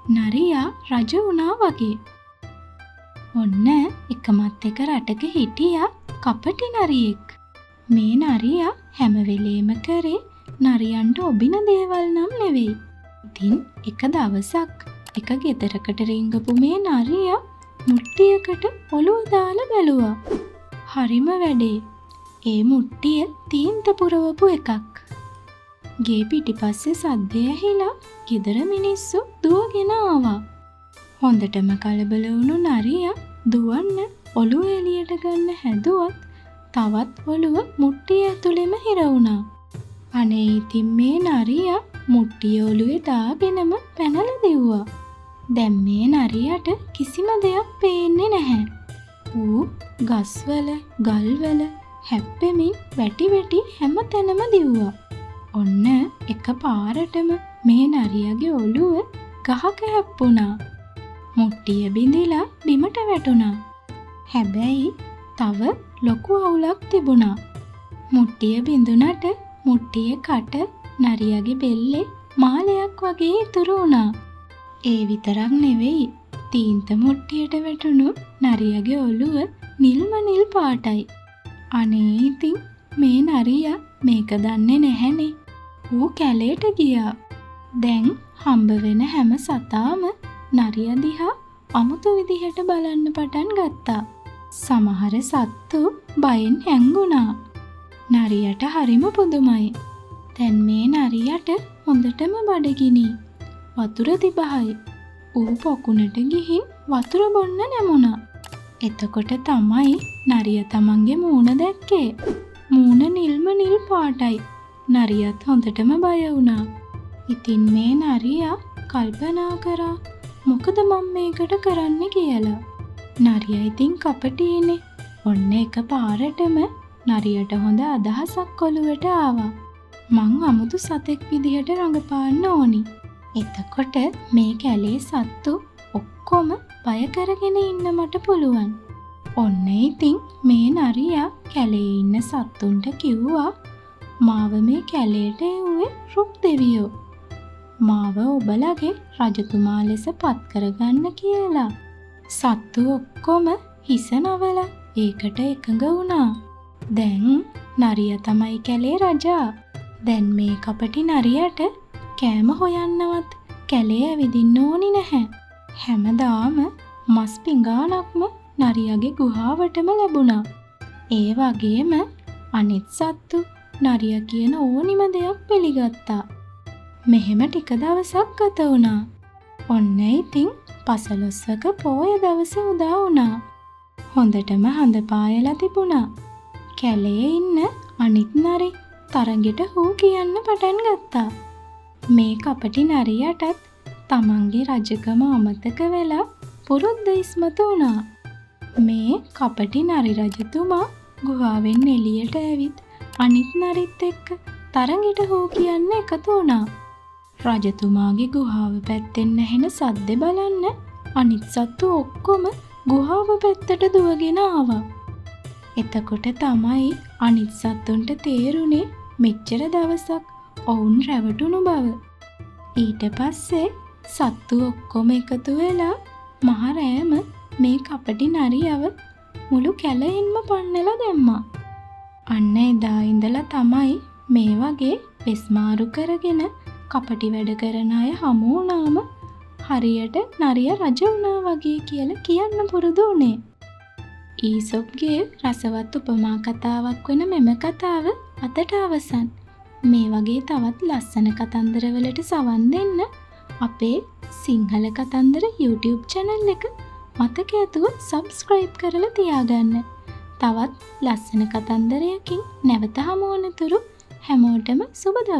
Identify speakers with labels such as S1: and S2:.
S1: නරියා රජ වුණා වගේ. ඔන්න එකමත් එක රටක හිටියා කපටි නරියෙක්. මේ නරියා හැම වෙලේම කරේ නරියන්ට ඔබින දේවල් නම් නෙවෙයි. ඉතින් එක දවසක් එක ගෙදරකට රිංගපු මේ නරියා මුට්ටියකට ඔලුව දාලා බැලුවා. හරිම වැඩේ. ඒ මුට්ටිය තීන්ත පුරවපු එකක්. ගේ පිටිපස්සේ සද්දය ඇහිලා ගෙදර මිනිස්සු දුවගෙන ආවා. හොඳටම කලබල වුණු නරියා දුවන්න ඔලුව එළියට ගන්න හැදුවත් තවත් ඔලුව මුට්ටිය ඇතුළෙම හිර වුණා. අනේ ඉතින් මේ නරියා මුට්ටිය ඔලුවේ දාගෙනම පැනලා දිව්වා. දැන් මේ නරියට කිසිම දෙයක් පේන්නේ නැහැ. ඌ ගස්වල ගල්වල හැප්පෙමින් වැටි හැමතැනම දිව්වා. ඔන්න එක පාරටම මේ නරියාගේ ඔලුව ගහක හැප්පුණා. මුට්ටිය බිඳිලා බිමට වැටුණා. හැබැයි තව ලොකු අවුලක් තිබුණා. මුට්ටිය බිඳුනට මුට්ටියේ කට නරියාගේ බෙල්ලේ මාලයක් වගේ ඉතුරු වුණා. ඒ විතරක් නෙවෙයි, තීන්ත මුට්ටියට වැටුණු නරියාගේ ඔළුව නිල් පාටයි. අනේ ඉතින් මේ නරියා මේක දන්නේ නැහැනේ. ඌ කැලේට ගියා. දැන් හම්බ වෙන හැම සතාම නරියා දිහා අමුතු විදිහට බලන්න පටන් ගත්තා. සමහර සත්තු බයෙන් හැංගුණා. නරියට හරිම පුදුමයි. දැන් මේ නරියට හොඳටම බඩගිනි. වතුර තිබහයි. ඌ පොකුණට ගිහින් වතුර බොන්න නැමුණා. එතකොට තමයි නරියා තමන්ගේ මූණ දැක්කේ. මූණ නිල් පාටයි. නරියත් හොඳටම බය වුණා. ඉතින් මේ නරියා කල්පනා කරා මොකද මම මේකට කරන්න කියලා. නරියා ඉතින් කපටිනේ. ඔන්න එක පාරටම නරියට හොඳ අදහසක් ඔලුවට ආවා. මං අමුතු සතෙක් විදිහට රඟපාන්න ඕනි. එතකොට මේ කැලේ සත්තු ඔක්කොම බය කරගෙන ඉන්න මට පුළුවන්. ඔන්න ඉතින් මේ නරියා කැලේ ඉන්න සත්තුන්ට කිව්වා මාව මේ කැලේට එව්වේ රුක් දෙවියෝ. මාව ඔබලගේ රජතුමා ලෙස පත් කරගන්න කියලා. සත්තු ඔක්කොම හිස නවලා ඒකට එකඟ වුණා. දැන් නරියා තමයි කැලේ රජා. දැන් මේ කපටි නරියට කෑම හොයන්නවත් කැලේ ඇවිදින්න ඕනි නැහැ. හැමදාම මස් පිඟානක්ම නරියාගේ ගුහාවටම ලැබුණා. ඒ වගේම අනිත් සත්තු නරියා කියන ඕනිම දෙයක් පිළිගත්තා. මෙහෙම ටික දවසක් ගත වුණා. ඔන්න ඉතින් පසළොස්වක පෝය දවස උදා වුණා. හොඳටම හඳ පායලා තිබුණා. කැලේ ඉන්න අනිත් නරි තරගෙට හූ කියන්න පටන් ගත්තා. මේ කපටි නරියටත් තමන්ගේ රජකම අමතක වෙලා පුරුද්ද ඉස්මතු වුණා. මේ කපටි නරි රජතුමා ගුහාවෙන් එළියට ඇවිත් අනිත් නරිත් එක්ක තරගෙට හූ කියන්න එකතු වුණා. රජතුමාගේ ගුහාව පැත්තෙන් ඇහෙන සද්දේ බලන්න අනිත් සත්තු ඔක්කොම ගුහාව පැත්තට දුවගෙන ආවා. එතකොට තමයි අනිත් සත්තුන්ට තේරුනේ මෙච්චර දවසක් ඔවුන් රැවටුණු බව. ඊට පස්සේ සත්තු ඔක්කොම එකතු වෙලා මහ රෑම මේ කපටි නරියව මුළු කැලෙින්ම පන්නලා දැම්මා. අන්න එදා ඉඳලා තමයි මේ වගේ වෙස්මාරු කරගෙන කපටි වැඩ කරන අය හමු වුණාම හරියට නරියා රජ වුණා වගේ කියලා කියන්න පුරුදු වුණේ. ඊසොප්ගේ රසවත් උපමා කතාවක් වෙන මෙම කතාව අදට අවසන්. මේ වගේ තවත් ලස්සන කතන්දරවලට සවන් දෙන්න අපේ සිංහල කතන්දර YouTube channel එක මතක ඇතුව subscribe කරලා තියාගන්න. තවත් ලස්සන කතන්දරයකින් නැවත හමු වනතුරු හැමෝටම සුබ දවසක්.